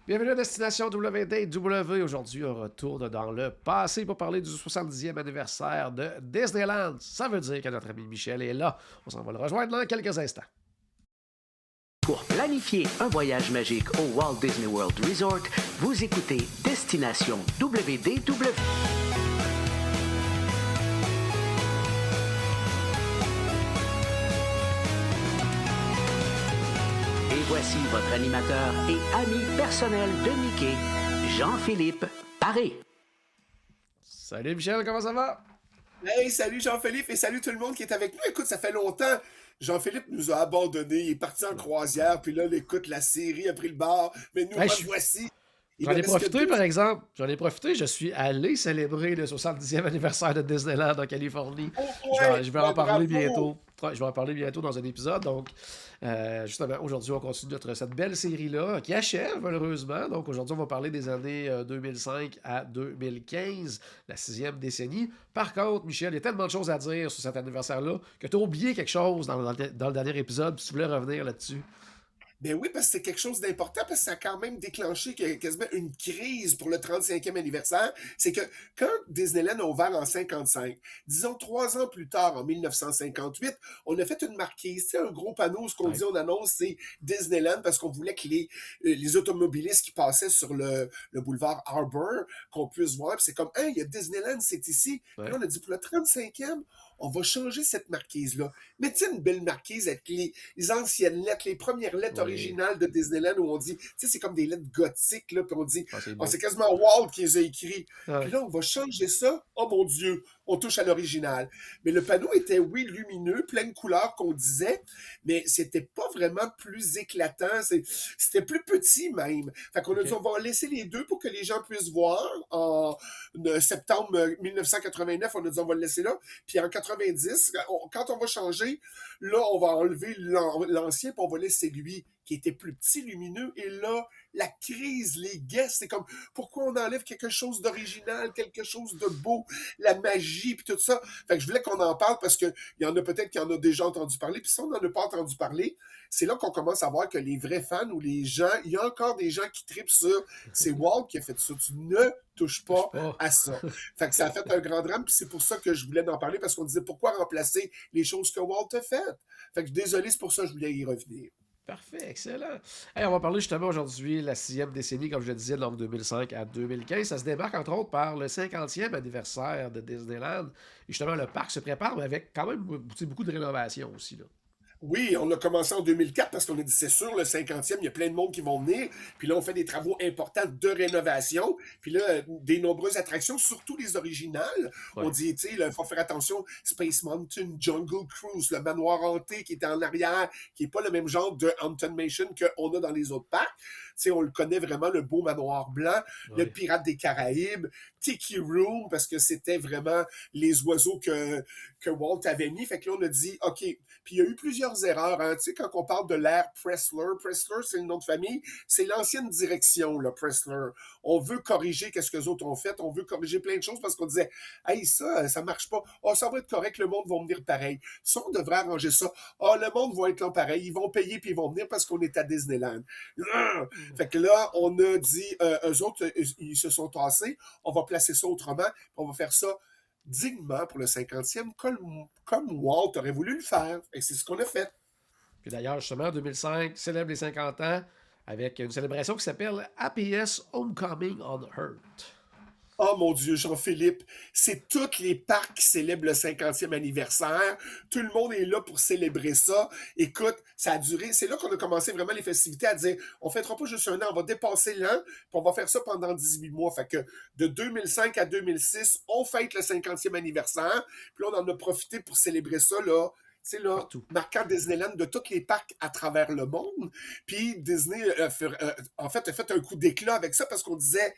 Bienvenue à Destination WDW. Aujourd'hui, on retourne dans le passé pour parler du 70e anniversaire de Disneyland. Ça veut dire que notre ami Michel est là. On s'en va le rejoindre dans quelques instants. Pour planifier un voyage magique au Walt Disney World Resort, vous écoutez Destination WDW. Et voici votre animateur et ami personnel de Mickey, Jean-Philippe Paré. Salut Michel, comment ça va? Hey, salut Jean-Philippe et salut tout le monde qui est avec nous. Écoute, ça fait longtemps. Jean-Philippe nous a abandonnés, il est parti en croisière, puis là, écoute, la série a pris le bar, mais nous Hey, revoici. Il J'en ne ai reste que profité, deux. par exemple. J'en ai profité. Je suis allé célébrer le 70e anniversaire de Disneyland en Californie. Oh, Je ouais, vais, je vais en ben, parler bravo. bientôt. Ouais, je vais en parler bientôt dans un épisode. Donc, justement, aujourd'hui, on continue cette belle série-là qui achève, malheureusement. Donc, aujourd'hui, on va parler des années 2005 à 2015, la sixième décennie. Par contre, Michel, il y a tellement de choses à dire sur cet anniversaire-là que tu as oublié quelque chose dans le dernier épisode. Puis tu voulais revenir là-dessus. Ben oui, parce que c'est quelque chose d'important, parce que ça a quand même déclenché quasiment une crise pour le 35e anniversaire. C'est que quand Disneyland a ouvert en 55, disons 3 ans plus tard, en 1958, on a fait une marquise, c'est un gros panneau, ce qu'on Ouais. dit, on annonce, c'est Disneyland, parce qu'on voulait que les automobilistes qui passaient sur le boulevard Harbor, qu'on puisse voir, puis c'est comme, hey, il y a Disneyland, c'est ici. Puis Ouais. là, on a dit, pour le 35e, on va changer cette marquise-là. Mettez une belle marquise avec les anciennes lettres, les premières lettres Oui. originales de Disneyland où on dit, tu sais, c'est comme des lettres gothiques, là, puis on dit, Ah, c'est oh, beau. c'est quasiment Walt qui les a écrits. Puis Ouais. là, on va changer ça. Oh mon Dieu, on touche à l'original. Mais le panneau était, oui, lumineux, plein de couleurs qu'on disait, mais c'était pas vraiment plus éclatant. C'était plus petit même. Fait qu'on a dit, OK. on va laisser les deux pour que les gens puissent voir. En septembre 1989, on a dit, on va le laisser là. Puis en 90, quand on va changer, là, on va enlever l'ancien, puis on va laisser lui, qui était plus petit, lumineux. Et là, la crise, les guests, c'est comme, pourquoi on enlève quelque chose d'original, quelque chose de beau, la magie, puis tout ça. Fait que je voulais qu'on en parle parce qu'il y en a peut-être qui en ont déjà entendu parler. Puis si on n'en a pas entendu parler, c'est là qu'on commence à voir que les vrais fans ou les gens, il y a encore des gens qui tripent sur, c'est Walt qui a fait ça. Tu ne touches Touche pas pas. à ça. Fait que ça a fait un grand drame, puis c'est pour ça que je voulais en parler, parce qu'on disait pourquoi remplacer les choses que Walt a faites. Fait que désolé, c'est pour ça que je voulais y revenir. Parfait, excellent. Hey, on va parler justement aujourd'hui de la sixième décennie, comme je le disais, donc 2005 à 2015. Ça se démarque entre autres par le 50e anniversaire de Disneyland. Et justement, le parc se prépare, mais avec quand même beaucoup de rénovations aussi. Là. Oui, on a commencé en 2004 parce qu'on a dit c'est sûr, le 50e, il y a plein de monde qui vont venir. Puis là, on fait des travaux importants de rénovation. Puis là, des nombreuses attractions, surtout les originales. On Ouais. dit, tu sais, il faut faire attention, Space Mountain, Jungle Cruise, le manoir hanté qui était en arrière, qui n'est pas le même genre de Haunted Mansion qu'on a dans les autres parcs. Tu sais, on le connaît vraiment, le beau manoir blanc, le Ouais. Pirate des Caraïbes, Tiki Room, parce que c'était vraiment les oiseaux que Walt avait mis. Fait que là, on a dit, OK. Puis il y a eu plusieurs erreurs. Hein. Tu sais, quand on parle de l'ère Pressler, c'est le nom de famille, c'est l'ancienne direction, là, Pressler. On veut corriger qu'est-ce que les autres ont fait. On veut corriger plein de choses parce qu'on disait, hey, ça marche pas. Oh, ça va être correct, le monde va venir pareil. Ça, on devrait arranger ça. Oh, le monde va être là pareil. Ils vont payer puis ils vont venir parce qu'on est à Disneyland. Fait que là, on a dit, eux autres, ils se sont tassés. On va placer ça autrement. On va faire ça dignement pour le 50e, comme Walt aurait voulu le faire. Et c'est ce qu'on a fait. Puis d'ailleurs, justement, 2005 célèbre les 50 ans avec une célébration qui s'appelle Happiest Homecoming on Earth. Oh mon Dieu, Jean-Philippe, c'est tous les parcs qui célèbrent le 50e anniversaire. Tout le monde est là pour célébrer ça. Écoute, ça a duré. C'est là qu'on a commencé vraiment les festivités à dire on ne fêtera pas juste un an, on va dépasser l'an, puis on va faire ça pendant 18 mois. Fait que de 2005 à 2006, on fête le 50e anniversaire. Puis là, on en a profité pour célébrer ça, là. Tu sais, là, Partout. marquant Disneyland de tous les parcs à travers le monde. Puis Disney, en fait, a fait un coup d'éclat avec ça parce qu'on disait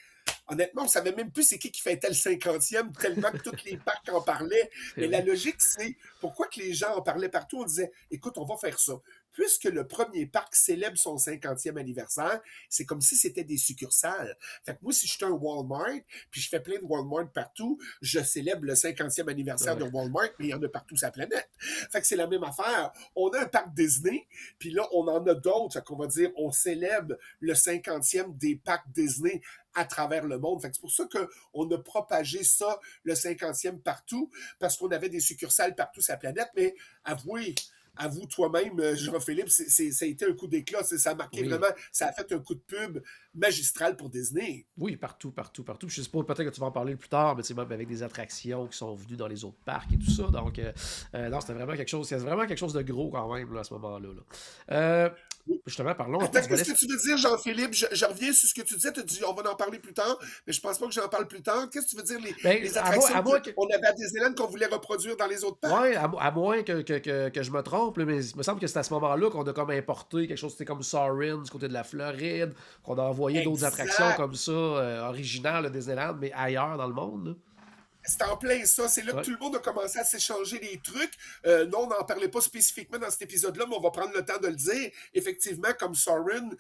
honnêtement, on ne savait même plus c'est qui fêtait le 50e, tellement que tous les parcs en parlaient. C'est Mais la vrai. logique, c'est pourquoi que les gens en parlaient partout. On disait, écoute, on va faire ça. puisque le premier parc célèbre son 50e anniversaire, c'est comme si c'était des succursales. Fait que moi, si je suis un Walmart, puis je fais plein de Walmart partout, je célèbre le 50e anniversaire Ouais. de Walmart, mais il y en a partout sur la planète. Fait que c'est la même affaire. On a un parc Disney, puis là, on en a d'autres. Fait qu'on va dire, on célèbre le 50e des parcs Disney à travers le monde. Fait que c'est pour ça qu'on a propagé ça, le 50e partout, parce qu'on avait des succursales partout sur la planète. Mais avoue toi-même, Jean-Philippe, ça a été un coup d'éclat. Ça a marqué Oui. vraiment, ça a fait un coup de pub magistral pour Disney. Oui, partout, partout, partout. Je sais pas, peut-être que tu vas en parler plus tard, mais tu sais, même avec des attractions qui sont venues dans les autres parcs et tout ça. Donc, non, c'était vraiment quelque chose de gros quand même là, à ce moment-là. Là. Justement, parlons un peu Attends, du volet. qu'est-ce que tu veux dire, Jean-Philippe? Je reviens sur ce que tu disais. Tu dis, on va en parler plus tard, mais je pense pas que j'en parle plus tard. Qu'est-ce que tu veux dire, Ben, les à attractions moi que. qu'on avait à Disneyland qu'on voulait reproduire dans les autres parcs? Ouais, à moins que je me trompe, là, mais il me semble que c'est à ce moment-là qu'on a comme importé quelque chose c'était comme Soarin' du côté de la Floride, qu'on a envoyé d'autres attractions Exact. comme ça, originales de Disneyland, mais ailleurs dans le monde. Là. C'est en plein ça. C'est là que Ouais. tout le monde a commencé à s'échanger des trucs. Non, on n'en parlait pas spécifiquement dans cet épisode-là, mais on va prendre le temps de le dire. Effectivement, comme Soren,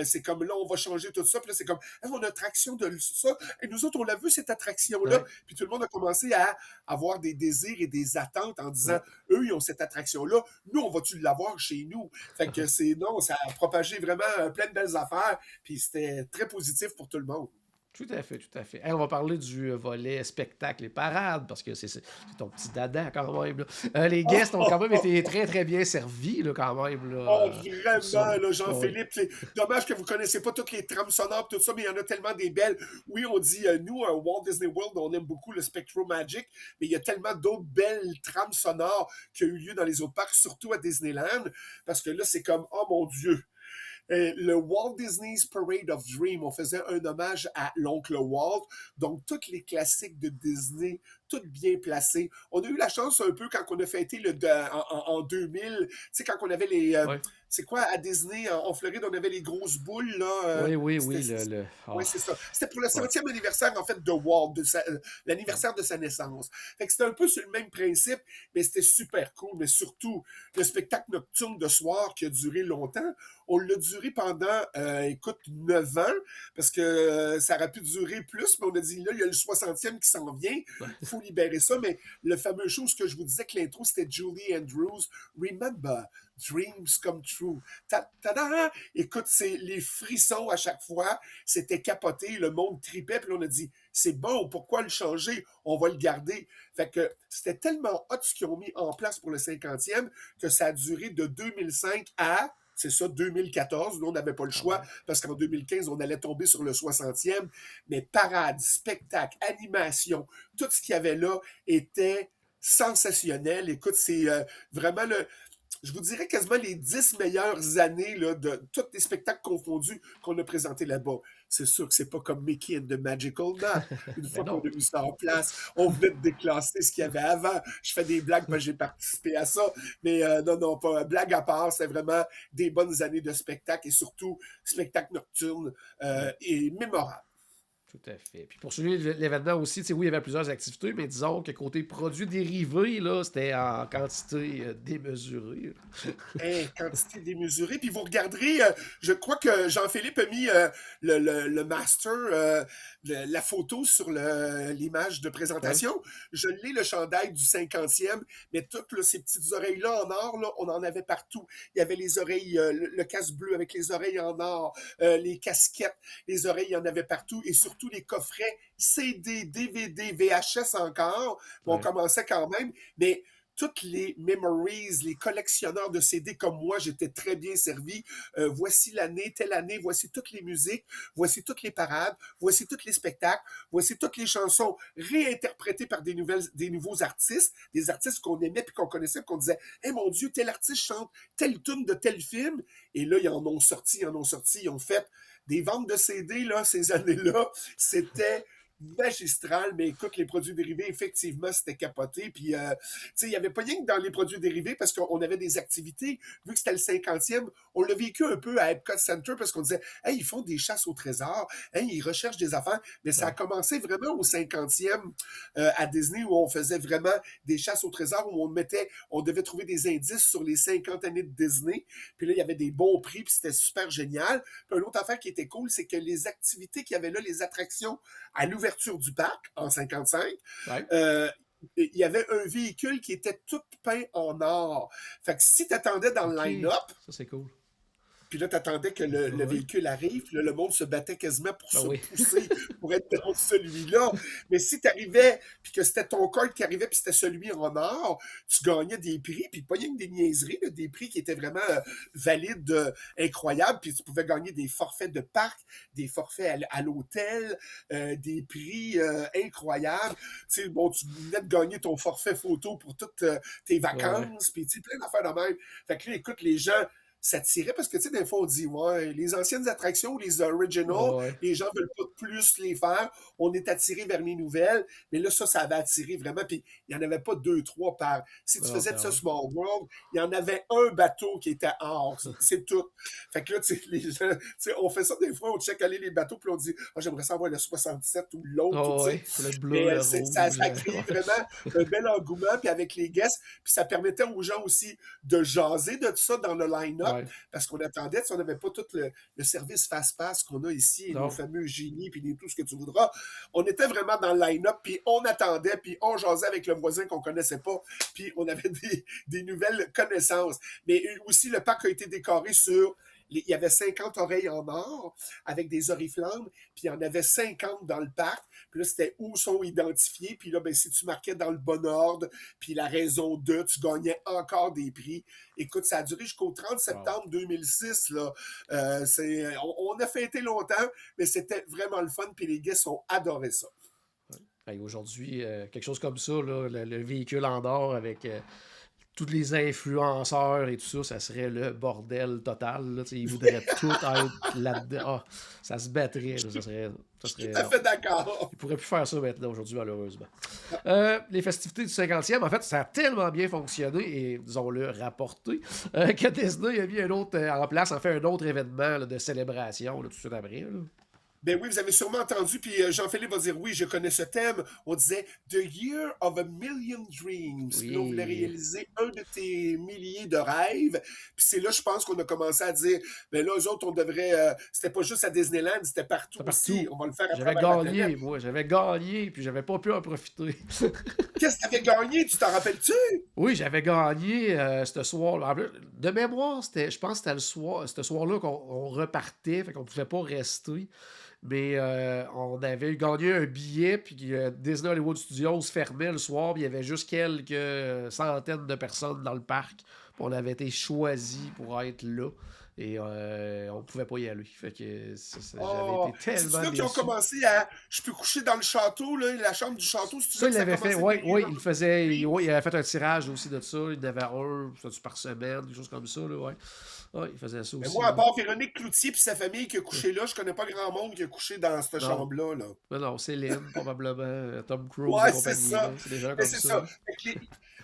c'est comme là, on va changer tout ça. Puis là, c'est comme, hey, on a attraction de ça. Et nous autres, on l'a vu, cette attraction-là. Ouais. Puis tout le monde a commencé à avoir des désirs et des attentes en disant, Ouais. eux, ils ont cette attraction-là. Nous, on va-tu l'avoir chez nous? Fait que non, ça a propagé vraiment plein de belles affaires. Puis c'était très positif pour tout le monde. Tout à fait, tout à fait. Hey, on va parler du volet spectacle et parade, parce que c'est ton petit dada quand même. Là. Les guests ont quand même été très très bien servis là, quand même. Là, Oh, pour ça. vraiment, là, Oui, Jean-Philippe. C'est dommage que vous ne connaissez pas toutes les trames sonores, tout ça, mais il y en a tellement des belles. Oui, on dit, nous, à Walt Disney World, on aime beaucoup le Spectro Magic, mais il y a tellement d'autres belles trames sonores qui ont eu lieu dans les autres parcs, surtout à Disneyland, parce que là, c'est comme, oh mon Dieu, le Walt Disney's Parade of Dreams, on faisait un hommage à l'oncle Walt. Donc, tous les classiques de Disney, toutes bien placés. On a eu la chance un peu quand on a fêté en 2000, tu sais, quand on avait oui, c'est quoi, à Disney, en Floride, on avait les grosses boules, là. oui, oui, oui. Oui, Oh, c'est ça. C'était pour le ouais. 100e anniversaire, en fait, de Walt, l'anniversaire de sa naissance. Fait que c'était un peu sur le même principe, mais c'était super cool. Mais surtout, le spectacle nocturne de soir qui a duré longtemps, on l'a duré pendant, écoute, 9 ans, parce que ça aurait pu durer plus, mais on a dit, là, il y a le 60e qui s'en vient, il faut libérer ça. Mais le fameux chose que je vous disais que l'intro, c'était Julie Andrews, Remember, Dreams Come True. Ta-da! Écoute, c'est les frissons à chaque fois. C'était capoté. Le monde tripait. Puis on a dit, c'est bon, pourquoi le changer? On va le garder. Fait que c'était tellement hot ce qu'ils ont mis en place pour le 50e que ça a duré de 2005 à... C'est ça, 2014. Nous, on n'avait pas le Quand choix même. parce qu'en 2015, on allait tomber sur le 60e. Mais parade, spectacle, animation, tout ce qu'il y avait là était sensationnel. Écoute, c'est vraiment je vous dirais quasiment les 10 meilleures années là, de tous les spectacles confondus qu'on a présentés là-bas. C'est sûr que c'est pas comme Mickey and the Magical Knot. Une Mais fois qu'on non. a mis ça en place, on venait de déclasser ce qu'il y avait avant. Je fais des blagues parce que j'ai participé à ça. Mais non, non, pas blague à part. C'est vraiment des bonnes années de spectacle et surtout spectacle nocturne Ouais. et mémorable. Tout à fait. Puis pour souligner l'événement aussi, tu sais, oui, il y avait plusieurs activités, mais disons que côté produits dérivés, là, c'était en quantité démesurée. Quantité démesurée. Puis vous regarderez, je crois que Jean-Philippe a mis le master, la photo sur l'image de Ouais. présentation. Je l'ai, le chandail du 50e, mais toutes là, ces petites oreilles-là en or, là, on en avait partout. Il y avait les oreilles, le casque bleu avec les oreilles en or, les casquettes, les oreilles, il y en avait partout, et surtout les coffrets CD, DVD, VHS encore. On Ouais. commençait quand même, mais toutes les memories, les collectionneurs de CD comme moi, j'étais très bien servi. Voici l'année, telle année, voici toutes les musiques, voici toutes les parades, voici tous les spectacles, voici toutes les chansons réinterprétées par des nouveaux artistes, des artistes qu'on aimait puis qu'on connaissait, qu'on disait, hey, mon Dieu, tel artiste chante telle tune de tel film. Et là, ils en ont sorti, ils ont fait des ventes de CD là, ces années-là. C'était magistral, mais écoute, les produits dérivés, effectivement, c'était capoté. Puis, tu sais, il n'y avait pas rien que dans les produits dérivés parce qu'on avait des activités. Vu que c'était le 50e, on l'a vécu un peu à Epcot Center parce qu'on disait, hey, ils font des chasses au trésor, hey, ils recherchent des affaires. Mais ça a Ouais. commencé vraiment au 50e à Disney où on faisait vraiment des chasses au trésor où on devait trouver des indices sur les 50 années de Disney. Puis là, il y avait des bons prix, puis c'était super génial. Puis une autre affaire qui était cool, c'est que les activités qu'il y avait là, les attractions à l'ouverture du parc en 55, Ouais. il y avait un véhicule qui était tout peint en or. Fait que si tu attendais dans le OK. line-up, Ça, c'est cool. puis là, tu attendais que le Ouais. véhicule arrive, puis là, le monde se battait quasiment pour Ben se oui. pousser pour être dans celui-là. Mais si tu arrivais, puis que c'était ton cart qui arrivait, puis c'était celui en or, tu gagnais des prix, puis pas rien que des niaiseries, là, des prix qui étaient vraiment valides, incroyables, puis tu pouvais gagner des forfaits de parc, des forfaits à l'hôtel, des prix incroyables. Tu sais, bon, tu venais de gagner ton forfait photo pour toutes tes Ouais. vacances, puis tu sais, plein d'affaires de même. Fait que là, écoute, les gens s'attirer parce que, tu sais, des fois, on dit, ouais, les anciennes attractions, les originals, Ouais. les gens veulent pas plus les faire. On est attiré vers les nouvelles. Mais là, ça avait attiré vraiment. Puis, il n'y en avait pas deux, trois par. Si tu Non, faisais c'est de ça vrai. Small World, il y en avait un bateau qui était hors. C'est tout. Fait que là, tu sais, les gens, tu sais, on fait ça des fois, on check aller les bateaux, puis on dit, ah, j'aimerais savoir le 67 ou l'autre, tu Oh, sais. ouais. Le bleu, Mais le ça, rouge. ça a créé vraiment un bel engouement, puis avec les guests, puis ça permettait aux gens aussi de jaser de ça dans le line-up, Ouais. parce qu'on attendait, si on n'avait pas tout le service fast-pass qu'on a ici, et nos Non. fameux génies, puis tout ce que tu voudras. On était vraiment dans le line-up, puis on attendait, puis on jasait avec le voisin qu'on connaissait pas, puis on avait des nouvelles connaissances. Mais aussi, le parc a été décoré sur il y avait 50 oreilles en or avec des oriflammes, puis il y en avait 50 dans le parc. Puis là, c'était où sont identifiés. Puis là, ben, si tu marquais dans le bon ordre, puis la raison de, tu gagnais encore des prix. Écoute, ça a duré jusqu'au 30 Wow. septembre 2006. Là. On a fêté longtemps, mais c'était vraiment le fun, puis les gars ont adoré ça. Hey, aujourd'hui, quelque chose comme ça, là, le véhicule en or avec tous les influenceurs et tout ça, ça serait le bordel total. Là, tu sais, ils voudraient tout être là-dedans. Ah, ça se battrait. Là, Je ça suis tout serait à non. fait d'accord. Ils ne pourraient plus faire ça maintenant, aujourd'hui, malheureusement. Les festivités du 50e, en fait, ça a tellement bien fonctionné et, disons-le, rapporté, que Disney a mis un autre en place, en fait, un autre événement là, de célébration là, tout de suite après. Là. Ben oui, vous avez sûrement entendu, puis Jean-Philippe va dire oui, je connais ce thème. On disait The Year of a Million Dreams. Puis là, on voulait Oui. réaliser un de tes milliers de rêves. Puis c'est là, je pense qu'on a commencé à dire, ben là, eux autres, on devrait. C'était pas juste à Disneyland, c'était partout C'est aussi. partout. On va le faire à J'avais travers la planète. gagné, moi. J'avais gagné, puis j'avais pas pu en profiter. Qu'est-ce que t'avais gagné? Tu t'en rappelles-tu? Oui, j'avais gagné ce soir. En plus, de mémoire, je pense que c'était le soir, ce soir-là qu'on repartait, fait qu'on pouvait pas rester. Mais on avait gagné un billet, puis Disney Hollywood Studios fermait le soir, puis il y avait juste quelques centaines de personnes dans le parc. Puis on avait été choisis pour être là. Et on pouvait pas y aller. Fait que j'avais Oh, été c'est-tu tellement là qui ont déçu. commencé à. Je peux coucher dans le château, là, la chambre du château? C'est-tu Ça, là il que ça a l'avait fait. commencé Oui, The oui, Year il of le faisait. Dreams? Ouais, il avait fait un tirage aussi de ça. Il en avait un, par semaine, quelque chose comme ça. Là, ouais. Ouais, il faisait ça Mais aussi. moi, à Ouais. part Véronique Cloutier et sa famille qui a couché là, je connais pas grand monde qui a couché dans cette Non. chambre-là. Là. Mais non, Céline, probablement. Tom Cruise et Ouais, c'est compagnie. Là. ça. C'est des gens Mais comme c'est ça.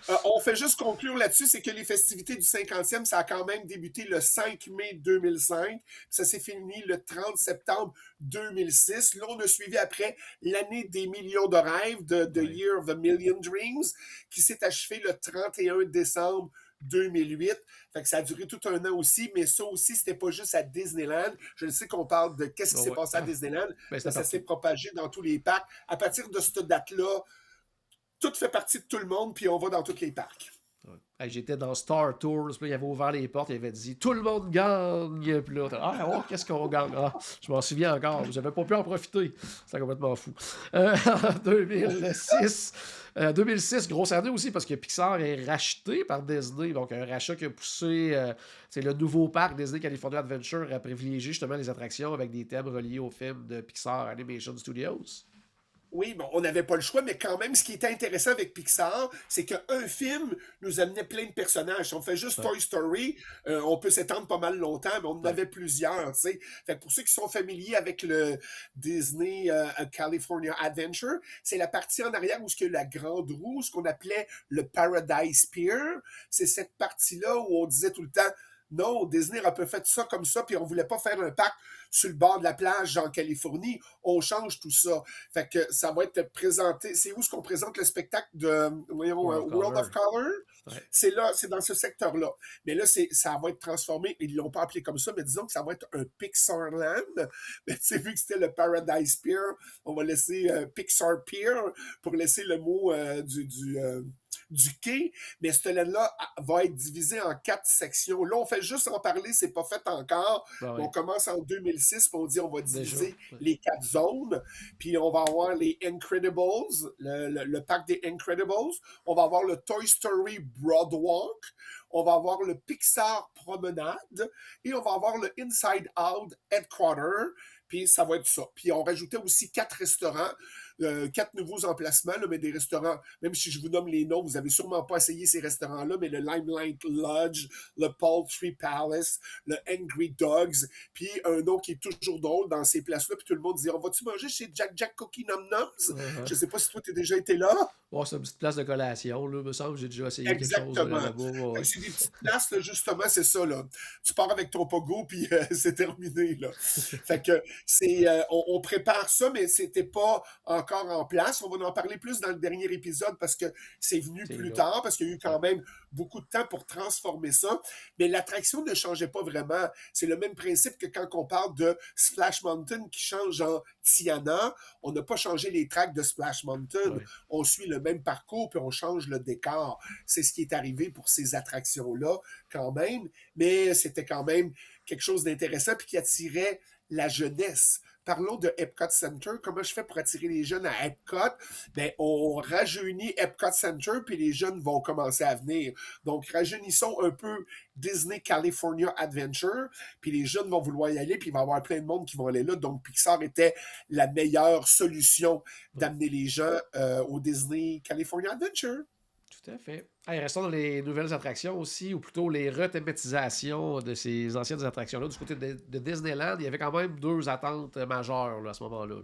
ça. On fait juste conclure là-dessus, c'est que les festivités du 50e, ça a quand même débuté le 5 mai 2005. Puis ça s'est fini le 30 septembre 2006. Là, on a suivi après l'année des millions de rêves, de The Ouais. Year of a Million Dreams, qui s'est achevé le 31 décembre 2008. Fait que ça a duré tout un an aussi, mais ça aussi, c'était pas juste à Disneyland. Je sais qu'on parle de qu'est-ce qui Ouais, s'est ouais. passé à Disneyland, Ben, mais c'était ça s'est partout. propagé dans tous les parcs. À partir de cette date-là, tout fait partie de tout le monde, puis on va dans tous les parcs. Ouais. Hey, j'étais dans Star Tours, puis là, il avait ouvert les portes, il avait dit tout le monde gagne. Puis là, ah, oh, qu'est-ce qu'on gagne? Ah, je m'en souviens encore, j'avais pas pu en profiter. C'était complètement fou. En 2006, 2006, grosse année aussi, parce que Pixar est racheté par Disney, donc un rachat qui a poussé c'est le nouveau parc Disney California Adventure à privilégier justement les attractions avec des thèmes reliés au film de Pixar Animation Studios. Oui, bon, on n'avait pas le choix, mais quand même, ce qui était intéressant avec Pixar, c'est qu'un film nous amenait plein de personnages. Si on fait juste Ouais, Toy Story, on peut s'étendre pas mal longtemps, mais on en ouais. avait plusieurs, tu sais. Fait que pour ceux qui sont familiers avec le Disney California Adventure, c'est la partie en arrière où il y a la grande roue, ce qu'on appelait le Paradise Pier. C'est cette partie-là où on disait tout le temps, non, Disney a peu fait ça comme ça, puis on voulait pas faire un parc sur le bord de la plage en Californie. On change tout ça. Fait que ça va être présenté. C'est où est-ce qu'on présente le spectacle de, voyons, World of World of Color. Color? Ouais. C'est là, c'est dans ce secteur-là. Mais là, ça va être transformé. Ils l'ont pas appelé comme ça, mais disons que ça va être un Pixarland. Mais tu sais, vu que c'était le Paradise Pier, on va laisser Pixar Pier pour laisser le mot du quai, mais ce land-là va être divisé en 4 sections. Là, on fait juste en parler, c'est pas fait encore. Ben On ouais. commence en 2006, puis on dit on va Déjà. diviser Ouais. les 4 zones, puis on va avoir les Incredibles, le parc des Incredibles, on va avoir le Toy Story Broadwalk, on va avoir le Pixar Promenade, et on va avoir le Inside Out Headquarter, puis ça va être ça. Puis on rajoutait aussi 4 restaurants, 4 nouveaux emplacements, là, mais des restaurants, même si je vous nomme les noms, vous avez sûrement pas essayé ces restaurants-là, mais le Limelight Lodge, le Poultry Palace, le Angry Dogs, puis un nom qui est toujours drôle dans ces places-là, puis tout le monde dit, on va-tu manger chez Jack Jack Cookie Num Nums? Uh-huh. Je sais pas si toi, t'as déjà été là. Ouais, c'est une petite place de collation, là. Me semble que j'ai déjà essayé quelque chose Exactement. là-bas. Ouais, ouais. C'est des petites places, là, justement, c'est ça. Là. Tu pars avec ton pogo, puis c'est terminé. Là. Fait que on prépare ça, mais c'était pas encore en place. On va en parler plus dans le dernier épisode parce que c'est venu C'est plus là. tard, parce qu'il y a eu Ouais. quand même beaucoup de temps pour transformer ça. Mais l'attraction ne changeait pas vraiment. C'est le même principe que quand on parle de Splash Mountain qui change en Tiana. On n'a pas changé les tracks de Splash Mountain. Ouais. On suit le même parcours, puis on change le décor. C'est ce qui est arrivé pour ces attractions-là, quand même. Mais c'était quand même quelque chose d'intéressant, puis qui attirait la jeunesse. Parlons de Epcot Center. Comment je fais pour attirer les jeunes à Epcot? Ben, on rajeunit Epcot Center, puis les jeunes vont commencer à venir. Donc, rajeunissons un peu Disney California Adventure, puis les jeunes vont vouloir y aller, puis il va y avoir plein de monde qui vont aller là. Donc, Pixar était la meilleure solution Ouais. d'amener les gens au Disney California Adventure. Tout à fait. Hey, restons dans les nouvelles attractions aussi, ou plutôt les rethématisations de ces anciennes attractions-là. Du côté de Disneyland, il y avait quand même 2 attentes majeures là, à ce moment-là.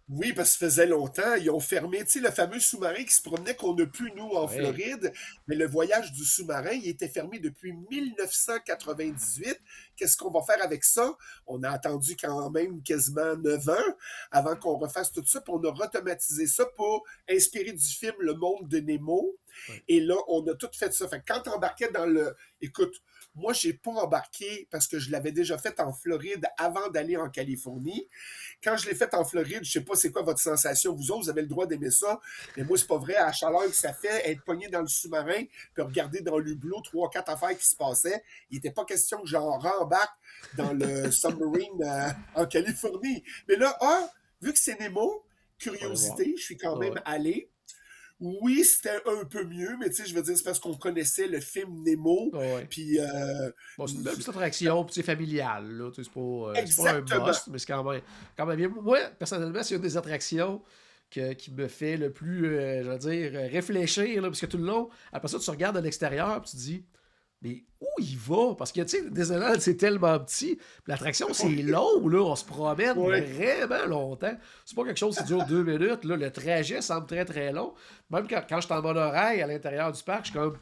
Oui, parce que ça faisait longtemps. Ils ont fermé, tu sais, le fameux sous-marin qui se promenait qu'on n'a plus, nous, en Oui. Floride. Mais le voyage du sous-marin, il était fermé depuis 1998. Qu'est-ce qu'on va faire avec ça? On a attendu quand même quasiment 9 ans avant qu'on refasse tout ça. Puis on a rethématisé ça pour inspirer du film Le Monde de Nemo. Ouais. Et là, on a tout fait ça. Fait que quand tu embarquais dans le... Écoute, moi, j'ai pas embarqué parce que je l'avais déjà fait en Floride avant d'aller en Californie. Quand je l'ai fait en Floride, je sais pas c'est quoi votre sensation. Vous autres, vous avez le droit d'aimer ça. Mais moi, c'est pas vrai. À la chaleur que ça fait, être pogné dans le sous-marin, puis regarder dans l'hublot 3-4 affaires qui se passaient, il n'était pas question que j'en rembarque dans le submarine en Californie. Mais là, vu que c'est Nemo, curiosité, je suis quand Ouais. même allé. Oui, c'était un peu mieux, mais tu sais, je veux dire, c'est parce qu'on connaissait le film Nemo, Ouais. puis Bon, c'est une belle petite attraction, puis c'est familial. Là, tu sais, c'est pas un exactement. must, mais c'est quand même bien. Moi, personnellement, c'est une des attractions qui me fait le plus, je veux dire, réfléchir. Là, parce que tout le long, après ça, tu regardes à l'extérieur, puis tu te dis, mais où il va? Parce que, tu sais, Disneyland, c'est tellement petit. Puis l'attraction, c'est long, là. On se promène Ouais. vraiment longtemps. C'est pas quelque chose qui dure 2 minutes. Là. Le trajet semble très, très long. Même quand je suis en monorail à l'intérieur du parc, je suis comme...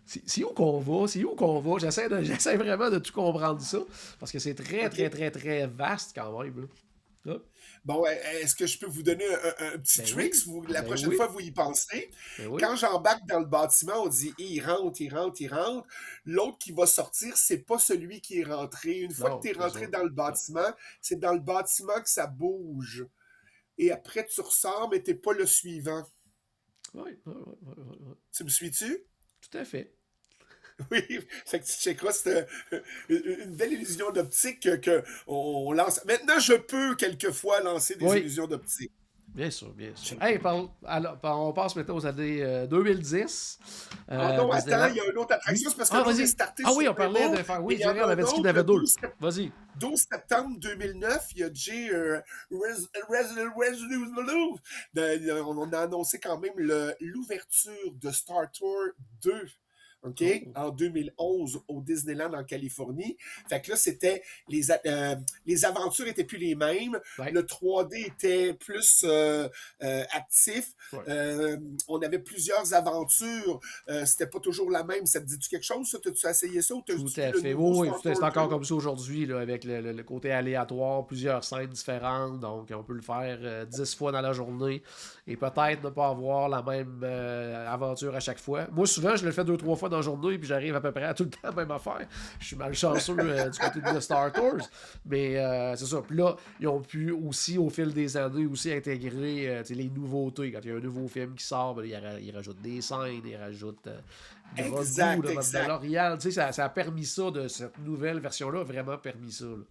C'est où qu'on va? C'est où qu'on va? J'essaie vraiment de tout comprendre ça. Parce que c'est très, très, OK. très, très vaste quand même. Là. Ah, Bon, est-ce que je peux vous donner un petit ben trick oui. la Ben prochaine oui. fois que vous y pensez? Ben oui. Quand j'embarque dans le bâtiment, on dit il rentre, il rentre, il rentre. L'autre qui va sortir, c'est pas celui qui est rentré. Une fois que Non, tu es c'est rentré ça. dans le bâtiment, c'est dans le bâtiment que ça bouge. Et après, tu ressors, mais t'es pas le suivant. Oui, oui, oui, oui, oui, oui. Tu me suis-tu? Tout à fait. Oui, fait que tu checkeras, c'est une belle illusion d'optique on lance. Maintenant, je peux quelquefois lancer des Oui. illusions d'optique. Bien sûr, bien sûr. Hey, alors, on passe maintenant aux années 2010. Ah non, attends, Disneyland. il y a une autre Oui. attraction, c'est parce que Ah, là, on est vas-y. starté Ah sur oui, on un parlait mot, de faire. mais Oui, il y en on a avait un dit qu'il y en autre, avait le deux. Vas-y. 12 septembre 2009, il y a on a annoncé quand même l'ouverture de Star Tour 2. OK? Oh. En 2011 au Disneyland en Californie. Fait que là, c'était les aventures étaient plus les mêmes. Ouais. Le 3D était plus actif. Ouais. On avait plusieurs aventures. C'était pas toujours la même. Ça te dit-tu quelque chose, ça? T'as-tu essayé ça ou Tout t'as-tu vu à le fait. nouveau Oui, oui, Star c'est Tour encore 2? comme ça aujourd'hui, là, avec le côté aléatoire, plusieurs scènes différentes. Donc, on peut le faire 10 fois dans la journée et peut-être ne pas avoir la même aventure à chaque fois. Moi, souvent, je le fais 2-3 fois dans la journée puis j'arrive à peu près à tout le temps la même affaire. Je suis malchanceux du côté de Star Tours. Mais c'est ça. Puis là, ils ont pu aussi, au fil des années, aussi intégrer les nouveautés. Quand il y a un nouveau film qui sort, ben, ils rajoutent des scènes, ils rajoutent Grogu Exact, de exact. Mandalorian. Tu sais, ça a permis ça, de cette nouvelle version-là, a vraiment permis ça. Là.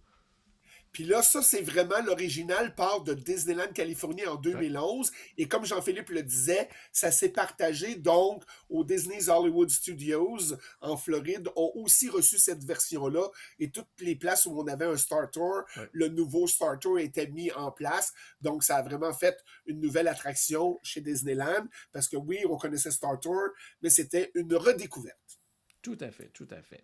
Puis là, ça, c'est vraiment l'original part de Disneyland Californie en Ouais. 2011. Et comme Jean-Philippe le disait, ça s'est partagé. Donc, au Disney's Hollywood Studios en Floride ont aussi reçu cette version-là. Et toutes les places où on avait un Star Tour, Ouais. le nouveau Star Tour était mis en place. Donc, ça a vraiment fait une nouvelle attraction chez Disneyland. Parce que oui, on connaissait Star Tour, mais c'était une redécouverte. Tout à fait, tout à fait.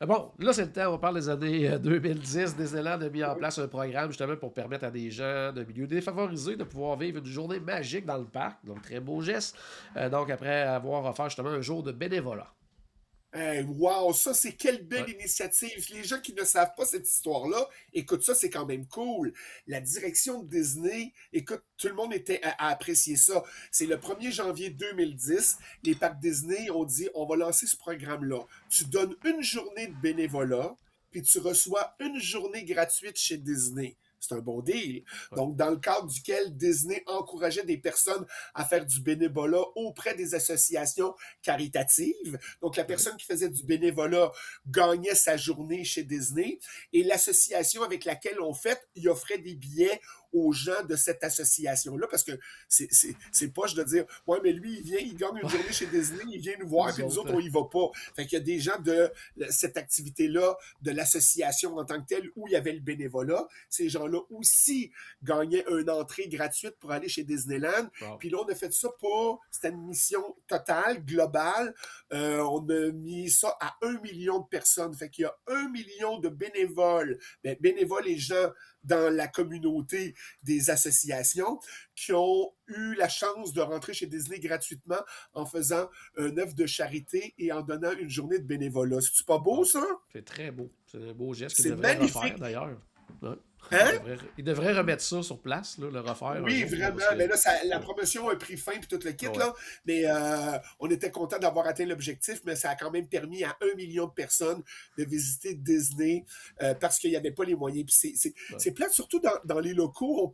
Bon, là, c'est le temps, on parle des années 2010. Disneyland a mis en place un programme justement pour permettre à des gens de milieux défavorisés de pouvoir vivre une journée magique dans le parc. Donc, très beau geste. Donc, après avoir offert justement un jour de bénévolat. Hey, wow, ça c'est quelle Ouais. belle initiative. Les gens qui ne savent pas cette histoire-là, écoute, ça c'est quand même cool. La direction de Disney, écoute, tout le monde était à apprécier ça. C'est le 1er janvier 2010, les parcs Disney ont dit on va lancer ce programme-là. Tu donnes une journée de bénévolat, puis tu reçois une journée gratuite chez Disney. C'est un bon deal. Ouais. Donc, dans le cadre duquel Disney encourageait des personnes à faire du bénévolat auprès des associations caritatives. Donc, la Ouais. personne qui faisait du bénévolat gagnait sa journée chez Disney et l'association avec laquelle on fait, il offrait des billets aux gens de cette association-là parce que c'est poche de dire ouais, mais lui, il vient, il gagne une journée chez Disney, il vient nous voir, Nous puis nous autres, autres, on y va pas. Fait qu'il y a des gens de cette activité-là, de l'association en tant que telle, où il y avait le bénévolat. Ces gens-là aussi gagnaient une entrée gratuite pour aller chez Disneyland. wow. Puis là, on a fait ça pour. C'était une mission totale, globale. On a mis ça à 1 million de personnes. Fait qu'il y a 1 million de bénévoles, bénévoles et gens dans la communauté des associations qui ont eu la chance de rentrer chez Disney gratuitement en faisant un œuvre de charité et en donnant une journée de bénévolat. C'est pas beau, Wow. ça? C'est très beau. C'est un beau geste qu'ils C'est devraient refaire magnifique. d'ailleurs. Ouais. Hein? Ils devraient remettre ça sur place, là, le refaire un Oui, jour. Là, vraiment. parce que... Mais là, la promotion a pris fin puis tout le kit, Ouais. là. Mais on était content d'avoir atteint l'objectif, mais ça a quand même permis à 1 million de personnes de visiter Disney parce qu'il n'y avait pas les moyens. Puis c'est plate, surtout dans les locaux.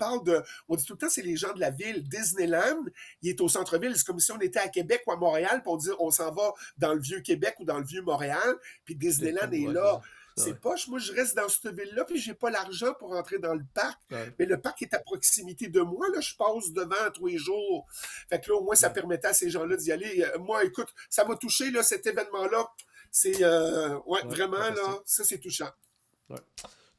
On dit tout le temps, c'est les gens de la ville. Disneyland, il est au centre-ville. C'est comme si on était à Québec ou à Montréal, puis on dit on s'en va dans le vieux Québec ou dans le vieux Montréal, puis Disneyland est Ouais, là. ouais. C'est poche. Moi, je reste dans cette ville-là, puis j'ai pas l'argent pour entrer dans le parc. Ouais. Mais le parc est à proximité de moi. Là, je passe devant tous les jours. Fait que là, au moins, ça permettait à ces gens-là d'y aller. Moi, écoute, ça m'a touché, là, cet événement-là. C'est, ouais, vraiment, Fantastique. là, ça, c'est touchant. Ouais.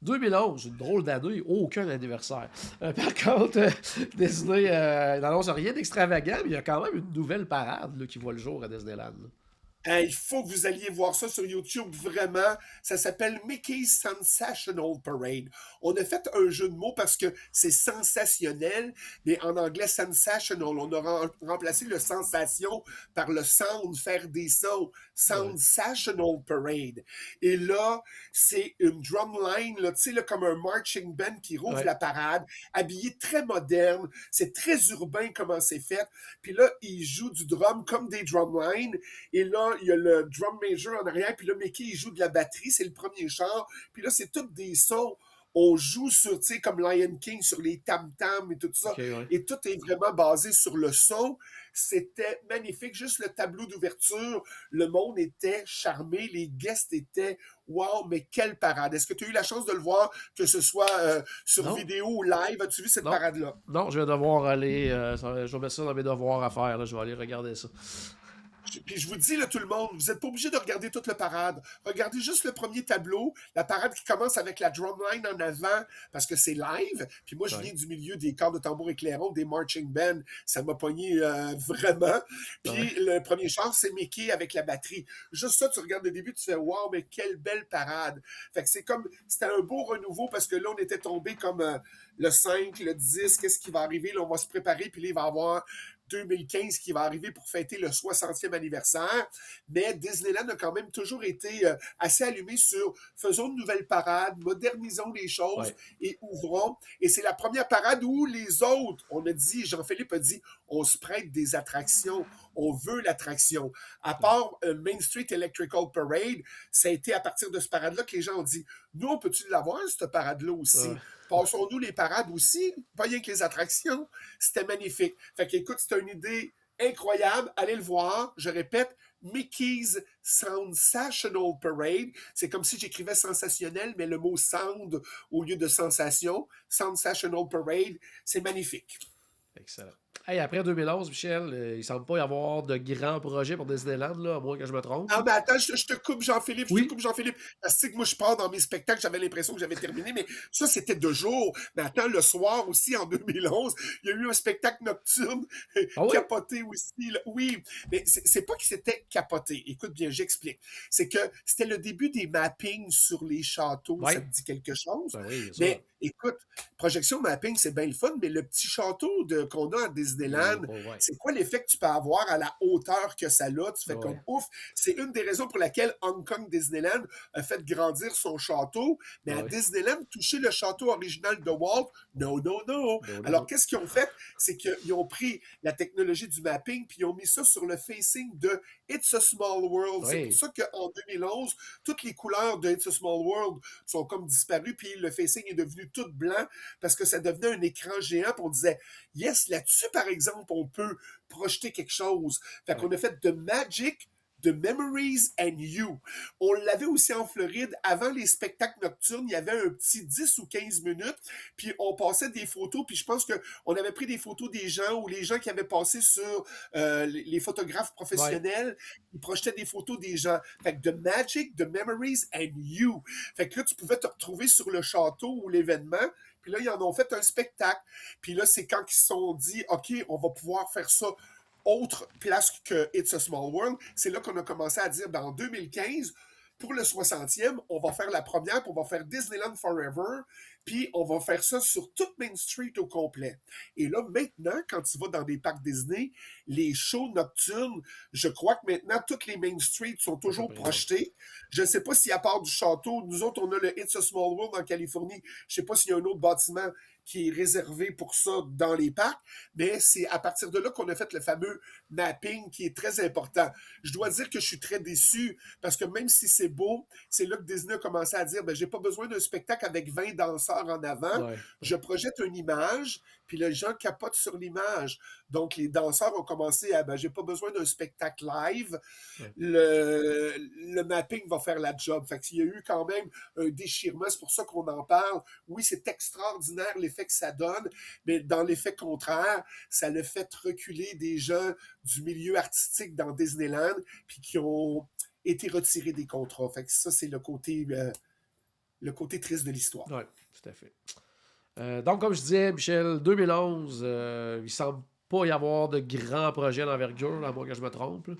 2011, une drôle d'année, aucun anniversaire. Par contre, Disney n'annonce rien d'extravagant, mais il y a quand même une nouvelle parade là, qui voit le jour à Disneyland. Là. Il faut que vous alliez voir ça sur YouTube, vraiment. Ça s'appelle Mickey's Sensational Parade. On a fait un jeu de mots parce que c'est sensationnel, mais en anglais, sensational. On a remplacé le sensation par le sound, faire des sons. Sensational Parade. Et là, c'est une drumline, là, tu sais, là, comme un marching band qui rouvre la parade, habillé très moderne. C'est très urbain comment c'est fait. Puis là, ils jouent du drum comme des drumlines. Et là, il y a le drum major en arrière, puis là, Mickey, il joue de la batterie, c'est le premier char, puis là, c'est tous des sons on joue sur, tu sais, comme Lion King, sur les tam-tams et tout ça. OK, ouais. Et tout est vraiment basé sur le son. C'était magnifique. Juste le tableau d'ouverture, le monde était charmé. Les guests étaient wow, mais quelle parade. Est-ce que tu as eu la chance de le voir, que ce soit sur Non, vidéo ou live? As-tu vu cette non. parade-là? Non, je vais devoir aller. Je vais mettre ça dans mes devoirs à faire. Là. Je vais aller regarder ça. Puis je vous dis, là, tout le monde, vous n'êtes pas obligé de regarder toute la parade. Regardez juste le premier tableau, la parade qui commence avec la drumline en avant, parce que c'est live. Puis moi, je Ouais. viens du milieu des corps de tambour et clairon, des marching bands. Ça m'a pogné vraiment. Ouais. Puis le premier char, c'est Mickey avec la batterie. Juste ça, tu regardes le début, tu fais « Wow, mais quelle belle parade! » Fait que c'est comme, c'était un beau renouveau, parce que là, on était tombé comme le 5, le 10, qu'est-ce qui va arriver? Là, on va se préparer, puis là, il va y avoir 2015 qui va arriver pour fêter le 60e anniversaire. Mais Disneyland a quand même toujours été assez allumé sur faisons de nouvelles parades, modernisons les choses Ouais. et ouvrons. Et c'est la première parade où les autres, on a dit, Jean-Philippe a dit, on se prête des attractions, on veut l'attraction. À part Main Street Electrical Parade, ça a été à partir de ce parade-là que les gens ont dit, nous, on peut-tu l'avoir, cette parade-là aussi? Passons-nous les parades aussi, pas rien que les attractions. C'était magnifique. Fait qu'écoute, c'était une idée incroyable. Allez le voir. Je répète, Mickey's Sensational Parade. C'est comme si j'écrivais sensationnel, mais le mot sound au lieu de sensation. Sensational Parade, c'est magnifique. Excellent. Hey, après 2011, Michel, il semble pas y avoir de grands projets pour Disneyland, là, à moins que je me trompe. Ah, mais attends, je te coupe, Jean-Philippe, je te Oui. coupe, Jean-Philippe. Parce que moi, je pars dans mes spectacles, j'avais l'impression que j'avais terminé, mais ça, c'était de jour. Mais attends, le soir aussi, en 2011, il y a eu un spectacle nocturne Ah oui? capoté aussi. Là. Oui, mais c'est pas que c'était capoté. Écoute bien, j'explique. C'est que c'était le début des mappings sur les châteaux, Oui. ça te dit quelque chose? Ben oui, bien sûr. Mais écoute, projection mapping, c'est bien le fun, mais le petit château qu'on a à Disneyland, Ouais. c'est quoi l'effet que tu peux avoir à la hauteur que ça a? Tu fais Ouais. comme ouf. C'est une des raisons pour laquelle Hong Kong Disneyland a fait grandir son château. Mais à Ouais. Disneyland, toucher le château original de Walt, non, non, non. Non, Alors, non. qu'est-ce qu'ils ont fait? C'est qu'ils ont pris la technologie du mapping puis ils ont mis ça sur le facing de It's a Small World. C'est Oui. pour ça qu'en 2011, toutes les couleurs de It's a Small World sont comme disparues puis le facing est devenu tout blanc parce que ça devenait un écran géant puis on disait, yes, là-dessus, par exemple, on peut projeter quelque chose. Fait qu'on a fait de Magic, de Memories and You. On l'avait aussi en Floride. Avant les spectacles nocturnes, il y avait un petit 10 ou 15 minutes, puis on passait des photos, puis je pense qu'on avait pris des photos des gens ou les gens qui avaient passé sur les photographes professionnels, ils projetaient des photos des gens. Fait que de Magic, de Memories and You. Fait que là, tu pouvais te retrouver sur le château ou l'événement, puis là, ils en ont fait un spectacle. Puis là, c'est quand ils se sont dit, OK, on va pouvoir faire ça autre place que It's a Small World. C'est là qu'on a commencé à dire, ben, en 2015, pour le 60e, on va faire la première, puis on va faire Disneyland Forever, puis on va faire ça sur toute Main Street au complet. Et là, maintenant, quand tu vas dans des parcs Disney, les shows nocturnes, je crois que maintenant, toutes les Main Street sont toujours projetées. Je ne sais pas si à part du château, nous autres, on a le It's a Small World en Californie. Je ne sais pas s'il y a un autre bâtiment qui est réservé pour ça dans les parcs, mais c'est à partir de là qu'on a fait le fameux mapping qui est très important. Je dois dire que je suis très déçu parce que même si c'est beau, c'est là que Disney a commencé à dire, ben, j'ai pas besoin d'un spectacle avec 20 danseurs en avant. Ouais. Je projette une image, puis les gens capotent sur l'image. Donc, les danseurs ont commencé à, ben, j'ai pas besoin d'un spectacle live. Ouais. Le mapping va faire la job. Fait qu'il y a eu quand même un déchirement. C'est pour ça qu'on en parle. Oui, c'est extraordinaire l'effet que ça donne, mais dans l'effet contraire, ça le fait reculer des gens du milieu artistique dans Disneyland, puis qui ont été retirés des contrats. Fait que ça, c'est le côté triste de l'histoire. Oui, tout à fait. Donc, comme je disais, Michel, 2011, il semble pas y avoir de grands projets d'envergure, à moins que je me trompe. Là.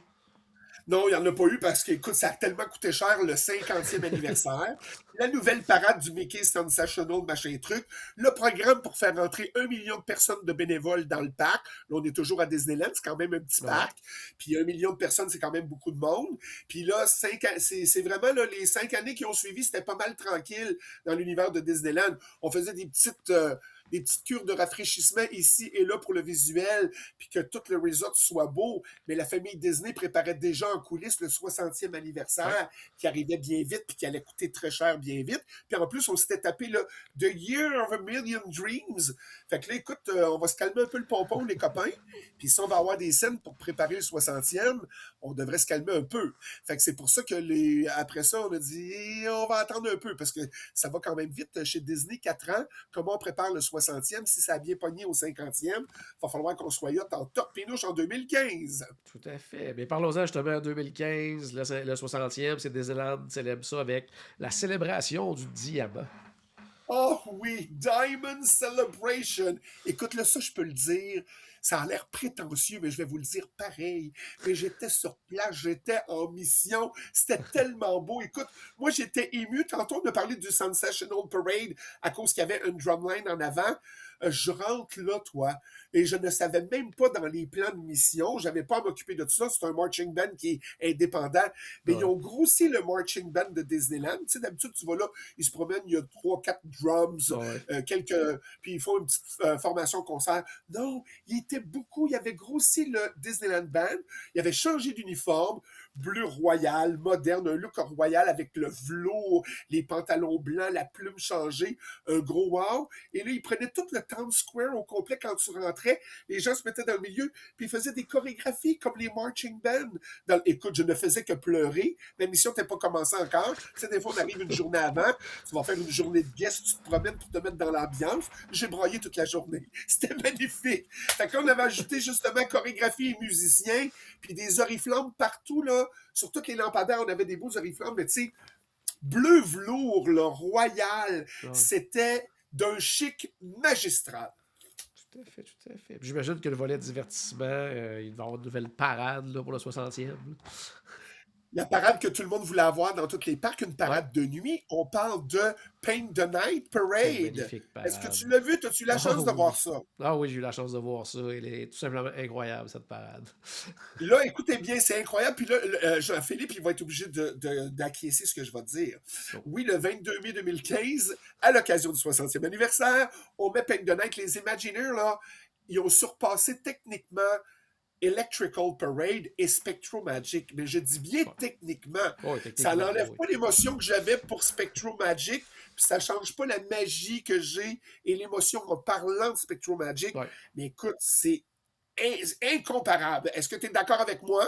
Non, il n'y en a pas eu parce que, écoute, ça a tellement coûté cher le 50e anniversaire. La nouvelle parade du Mickey Sensational, machin truc. Le programme pour faire rentrer 1 million de personnes de bénévoles dans le parc. Là, on est toujours à Disneyland, c'est quand même un petit parc. Puis 1 million de personnes, c'est quand même beaucoup de monde. Puis là, c'est vraiment là, les 5 années qui ont suivi, c'était pas mal tranquille dans l'univers de Disneyland. On faisait des petites des petites cures de rafraîchissement ici et là pour le visuel, puis que tout le resort soit beau. Mais la famille Disney préparait déjà en coulisses le 60e Ouais. anniversaire qui arrivait bien vite, puis qui allait coûter très cher bien vite. Puis en plus, on s'était tapé là, The Year of a Million Dreams. Fait que là, écoute, on va se calmer un peu le pompon, les copains. Puis si on va avoir des scènes pour préparer le 60e, on devrait se calmer un peu. Fait que c'est pour ça que après ça, on a dit, on va attendre un peu, parce que ça va quand même vite chez Disney, 4 ans. Comment on prépare le 60e? Si ça a bien pogné au 50e, il va falloir qu'on soit là en top pinouche en 2015. Tout à fait. Mais parlons-en justement en 2015, le 60e, c'est Disneyland célèbre ça avec la célébration du diamant. Oh oui, Diamond Celebration. Écoute, là, ça, je peux le dire. Ça a l'air prétentieux, mais je vais vous le dire pareil. Mais j'étais sur place, j'étais en mission. C'était tellement beau. Écoute, moi, j'étais ému. Tantôt, on a parlé du Sensational Parade à cause qu'il y avait une drumline en avant. Je rentre là, toi, et je ne savais même pas dans les plans de mission. Je n'avais pas à m'occuper de tout ça. C'est un marching band qui est indépendant. Mais ils Ouais. ont grossi le marching band de Disneyland. Tu sais, d'habitude, tu vas là, ils se promènent, il y a 3, 4 drums, Ouais. puis ils font une petite formation concert. Non, il était beaucoup. Il avait grossi le Disneyland Band. Il avait changé d'uniforme, bleu royal, moderne, un look royal avec le velours, les pantalons blancs, la plume changée, un gros wow. Et là, il prenait tout le Times Square au complet quand tu rentrais. Les gens se mettaient dans le milieu, puis ils faisaient des chorégraphies comme les marching bands. Écoute, je ne faisais que pleurer. La mission n'était pas commencée encore. Tu sais, des fois, on arrive une journée avant, tu vas faire une journée de guest, tu te promènes pour te mettre dans l'ambiance. J'ai broyé toute la journée. C'était magnifique. Fait qu'on avait ajouté justement chorégraphie et musiciens, puis des oriflammes partout, là. Sur toutes les lampadaires, on avait des beaux oriflammes, mais tu sais, bleu velours, là, royal. Ouais. C'était d'un chic magistral. Tout à fait, tout à fait. Puis j'imagine que le volet divertissement, il va y avoir une nouvelle parade là, pour le 60e. La parade que tout le monde voulait avoir dans tous les parcs, une Ouais. parade de nuit. On parle de Paint the Night Quelle Parade. magnifique Est-ce que parade. tu l'as vu? As-tu la Ah chance de voir oui. ça? Ah oui, j'ai eu la chance de voir ça. Elle est tout simplement incroyable, cette parade. Là, écoutez bien, c'est incroyable. Puis là, Jean-Philippe, il va être obligé d'acquiescer ce que je vais te dire. Oh. Oui, le 22 mai 2015, à l'occasion du 60e anniversaire, on met Paint the Night. Les Imagineers, là, ils ont surpassé techniquement Electrical Parade et Spectro Magic. Mais je dis bien Ouais. techniquement. Oh, Ça techniquement, n'enlève oui. pas l'émotion que j'avais pour Spectro Magic, puis ça change pas la magie que j'ai et l'émotion en parlant de Spectro Magic. Ouais. Mais écoute, c'est incomparable. Est-ce que tu es d'accord avec moi?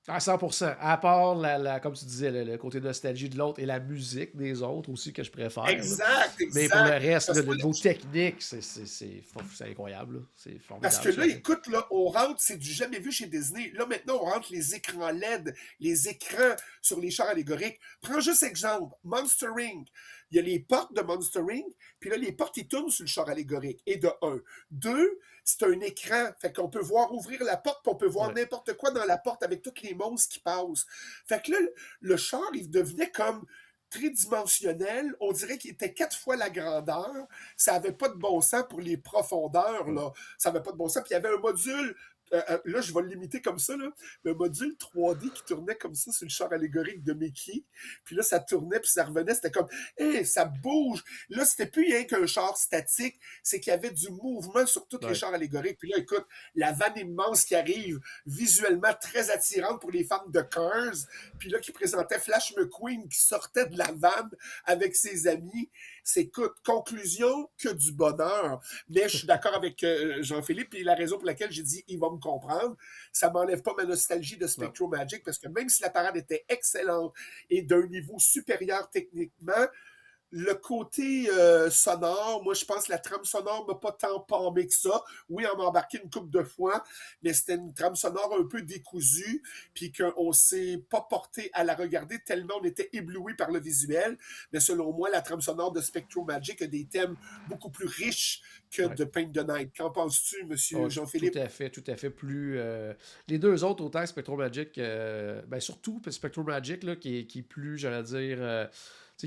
À 100%. À part, comme tu disais, le côté nostalgie de l'autre et la musique des autres aussi que je préfère. Là. Exact, Mais pour le exact. reste, là, Parce le que niveau technique, c'est incroyable. Là. C'est Parce formidable. que là, Ça. écoute, là, on rentre, c'est du jamais vu chez Disney. Là, maintenant, on rentre les écrans LED, les écrans sur les chars allégoriques. Prends juste exemple, Monster Inc. Il y a les portes de Monster Inc. Puis là, les portes, ils tournent sur le char allégorique. Et de un. Deux, c'est un écran. Fait qu'on peut voir ouvrir la porte, puis on peut voir Ouais. n'importe quoi dans la porte avec toutes les monstres qui passent. Fait que là, le char, il devenait comme tridimensionnel. On dirait qu'il était 4 fois la grandeur. Ça n'avait pas de bon sens pour les profondeurs, là. Ça n'avait pas de bon sens. Puis il y avait un module, là, je vais le limiter comme ça, là, un module 3D qui tournait comme ça sur le char allégorique de Mickey. Puis là, ça tournait, puis ça revenait. C'était comme, hey, ça bouge. Là, c'était plus rien qu'un char statique. C'est qu'il y avait du mouvement sur tous les chars allégoriques. Puis là, écoute, la vanne immense qui arrive, visuellement très attirante pour les fans de Cars. Puis là, qui présentait Flash McQueen qui sortait de la vanne avec ses amis. C'est, écoute, conclusion, que du bonheur. Mais je suis d'accord avec Jean-Philippe, et la raison pour laquelle j'ai dit il va me comprendre, ça m'enlève pas ma nostalgie de Spectro Magic, parce que même si la parade était excellente et d'un niveau supérieur techniquement, le côté sonore, moi je pense que la trame sonore m'a pas tant palmé que ça. Oui, on m'a embarqué une couple de fois, mais c'était une trame sonore un peu décousue, puis qu'on s'est pas porté à la regarder tellement on était ébloui par le visuel. Mais selon moi, la trame sonore de Spectro Magic a des thèmes beaucoup plus riches que de Paint the Night. Qu'en penses-tu, monsieur Jean-Philippe? Tout à fait, tout à fait. Plus, les deux autres, autant Spectro Magic, ben surtout Spectro Magic, là, qui est plus, j'allais dire,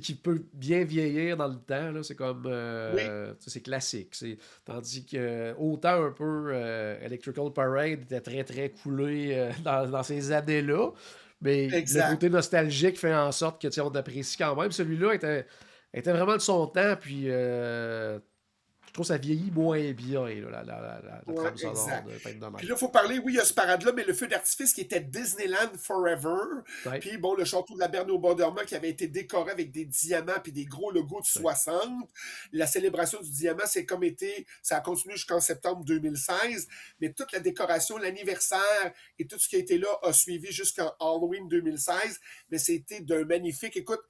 qui peut bien vieillir dans le temps. Là, c'est comme. Oui, C'est classique. Tandis que autant un peu Electrical Parade était très très coulé dans ces années-là. Mais le exact. côté nostalgique fait en sorte que on apprécie quand même. Celui-là était vraiment de son temps. Puis je trouve que ça vieillit moins bien, là, la Ouais, trame sonore exact. de Fête de Puis Nightmare. là, il faut parler, oui, il y a ce parade-là, mais le feu d'artifice qui était Disneyland Forever. Ouais, Puis bon, le château de la Berne au Borderman qui avait été décoré avec des diamants puis des gros logos de ouais. 60. La célébration du diamant, c'est comme été, ça a continué jusqu'en septembre 2016, mais toute la décoration, l'anniversaire et tout ce qui a été là a suivi jusqu'en Halloween 2016. Mais c'était d'un magnifique, écoute,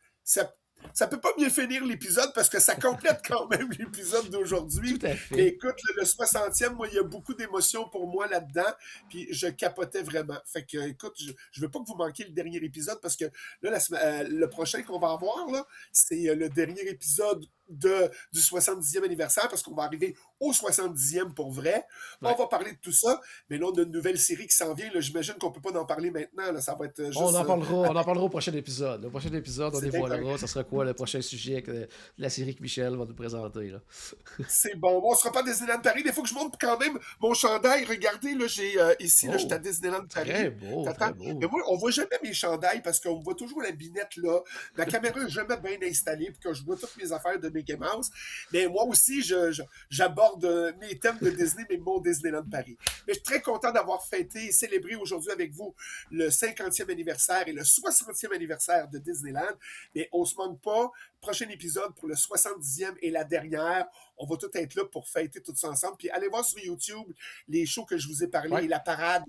ça peut pas mieux finir l'épisode parce que ça complète quand même l'épisode Tout d'aujourd'hui. à Mais fait. écoute, le 60e, moi, il y a beaucoup d'émotions pour moi là-dedans. Puis je capotais vraiment. Fait que, écoute, je veux pas que vous manquiez le dernier épisode parce que là, le prochain qu'on va avoir, là, c'est le dernier épisode du 70e anniversaire parce qu'on va arriver au 70e pour vrai. On Ouais. va parler de tout ça. Mais là, on a une nouvelle série qui s'en vient. Là, j'imagine qu'on peut pas en parler maintenant. Là. Ça va être juste. On en parlera au prochain épisode. Le prochain épisode, on C'est bien dévoilera. Ça sera quoi le prochain sujet de la série que Michel va nous présenter. Là. C'est bon. Bon, on sera pas à Disneyland Paris. Il faut que je montre quand même mon chandail. Regardez, là, j'ai ici, là, je suis à Oh, Disneyland très Paris. beau, T'attends? très beau. Mais moi, on voit jamais mes chandails parce qu'on voit toujours la binette là. Ma caméra est jamais bien installée puis que je vois toutes mes affaires de Mickey Mouse. Mais moi aussi, j'aborde mes thèmes de Disney, mais mon Disneyland Paris. Mais je suis très content d'avoir fêté et célébré aujourd'hui avec vous le 50e anniversaire et le 60e anniversaire de Disneyland. Mais on se manque pas. Prochain épisode pour le 70e et la dernière. On va tout être là pour fêter tous ensemble. Puis allez voir sur YouTube les shows que je vous ai parlé Ouais. et la parade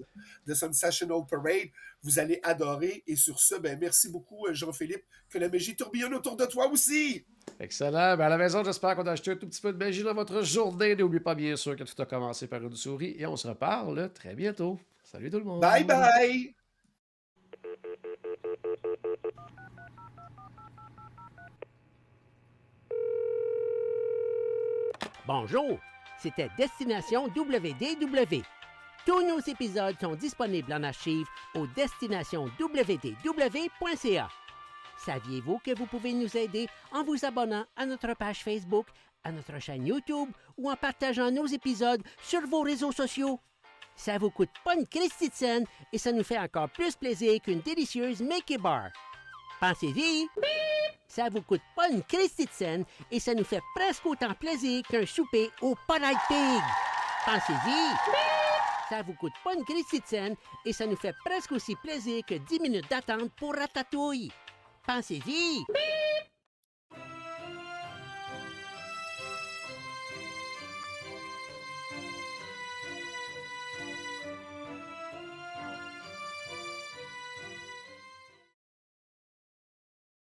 de Sensational Parade. Vous allez adorer. Et sur ce, ben merci beaucoup, Jean-Philippe. Que la magie tourbillonne autour de toi aussi. Excellent. Ben, à la maison, j'espère qu'on a acheté un tout petit peu de magie dans votre journée. N'oubliez pas, bien sûr, que tout a commencé par une souris. Et on se reparle très bientôt. Salut tout le monde. Bye bye! Bonjour, c'était Destination WDW. Tous nos épisodes sont disponibles en archive au destinationwdw.ca. Saviez-vous que vous pouvez nous aider en vous abonnant à notre page Facebook, à notre chaîne YouTube ou en partageant nos épisodes sur vos réseaux sociaux? Ça vous coûte pas une Christie de scène et ça nous fait encore plus plaisir qu'une délicieuse Mickey Bar. Pensez-y! Ça vous coûte pas une Christie de scène et ça nous fait presque autant plaisir qu'un souper au Polite Pig. Pensez-y! Ça vous coûte pas une Christie de scène et ça nous fait presque aussi plaisir que 10 minutes d'attente pour Ratatouille. Pensez-y!